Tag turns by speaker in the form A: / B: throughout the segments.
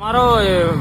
A: મારો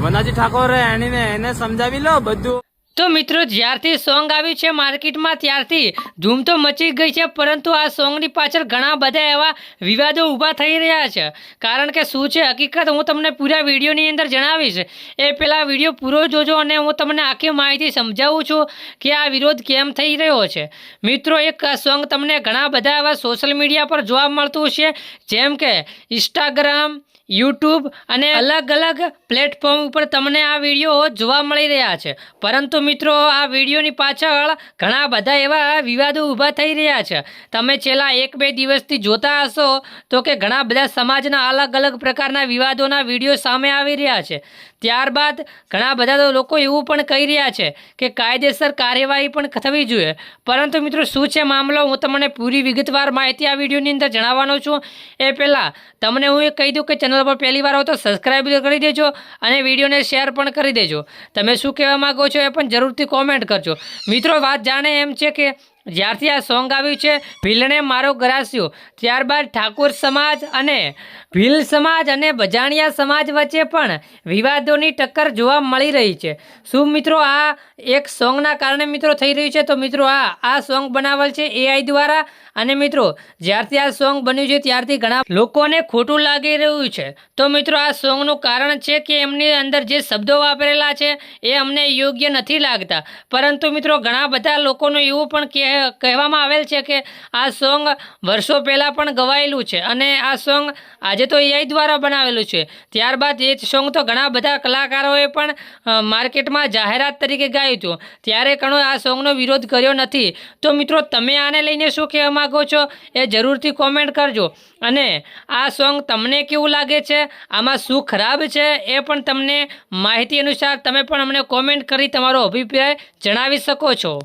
A: વનાજી ઠાકોર એને સમજાવી લો બધું।
B: તો મિત્રો જ્યારથી સોંગ આવ્યું છે માર્કેટમાં ત્યારથી ધૂમ તો મચી ગઈ છે, પરંતુ આ સોંગની પાછળ ઘણા બધા એવા વિવાદો ઊભા થઈ રહ્યા છે। કારણ કે શું છે હકીકત હું તમને પૂરા વિડીયોની અંદર જણાવીશ। એ પહેલાં વિડીયો પૂરો જોજો અને હું તમને આખી માહિતી સમજાવું છું કે આ વિરોધ કેમ થઈ રહ્યો છે। મિત્રો એક સોંગ તમને ઘણા બધા એવા સોશિયલ મીડિયા પર જોવા મળતું છે, જેમ કે ઇન્સ્ટાગ્રામ, યુટ્યુબ અને અલગ અલગ પ્લેટફોર્મ ઉપર તમને આ વિડીયો જોવા મળી રહ્યા છે। પરંતુ મિત્રો આ વિડીયોની પાછળ ઘણા બધા એવા વિવાદો ઊભા થઈ રહ્યા છે। તમે છેલ્લા 1-2 દિવસથી જોતા હશો તો કે ઘણા બધા સમાજના અલગ અલગ પ્રકારના વિવાદોના વિડીયો સામે આવી રહ્યા છે। ત્યારબાદ ઘણા બધા લોકો એવું પણ કહી રહ્યા છે કે કાયદેસર કાર્યવાહી પણ થવી જોઈએ। પરંતુ મિત્રો શું છે મામલો, હું તમને પૂરી વિગતવાર માહિતી આ વિડીયોની અંદર જણાવવાનો છું। એ પહેલાં તમને હું એ કહી દઉં કે ચેનલ પર પહેલી વાર હો તો સબસ્ક્રાઈબ કરી દેજો અને વિડીયોને શેર પણ કરી દેજો। તમે શું કહેવા માગો છો એ પણ જરૂરથી કોમેન્ટ કરજો। મિત્રો વાત જાણે એમ છે કે જ્યારથી આ સોંગ આવ્યું છે ભીલને મારો ગરાસ્યો, ત્યારબાદ ઠાકોર સમાજ અને ભીલ સમાજ અને બજાણિયા સમાજ વચ્ચે પણ વિવાદોની ટક્કર જોવા મળી રહી છે। શું મિત્રો આ એક સોંગના કારણે મિત્રો થઈ રહ્યું છે? તો મિત્રો આ સોંગ બનાવેલ છે AI દ્વારા અને મિત્રો જ્યારથી આ સોંગ બન્યું છે ત્યારથી ઘણા લોકોને ખોટું લાગી રહ્યું છે। તો મિત્રો આ સોંગનું કારણ છે કે એમની અંદર જે શબ્દો વાપરેલા છે એ અમને યોગ્ય નથી લાગતા। પરંતુ મિત્રો ઘણા બધા લોકોનું એવું પણ કહેવામાં આવેલ છે કે આ સોંગ વર્ષો પહેલાં પણ ગવાયેલું છે અને આ સોંગ આજે તો AI દ્વારા બનાવેલું છે। ત્યારબાદ એ સોંગ તો ઘણા બધા કલાકારોએ પણ માર્કેટમાં જાહેરાત તરીકે ગાયું હતું, ત્યારે ઘણો આ સોંગનો વિરોધ કર્યો નથી। તો મિત્રો તમે આને લઈને શું કહેવા માગો છો એ જરૂરથી કોમેન્ટ કરજો અને આ સોંગ તમને કેવું લાગે છે, આમાં શું ખરાબ છે એ પણ તમને માહિતી અનુસાર તમે પણ અમને કોમેન્ટ કરી તમારો અભિપ્રાય જણાવી શકો છો।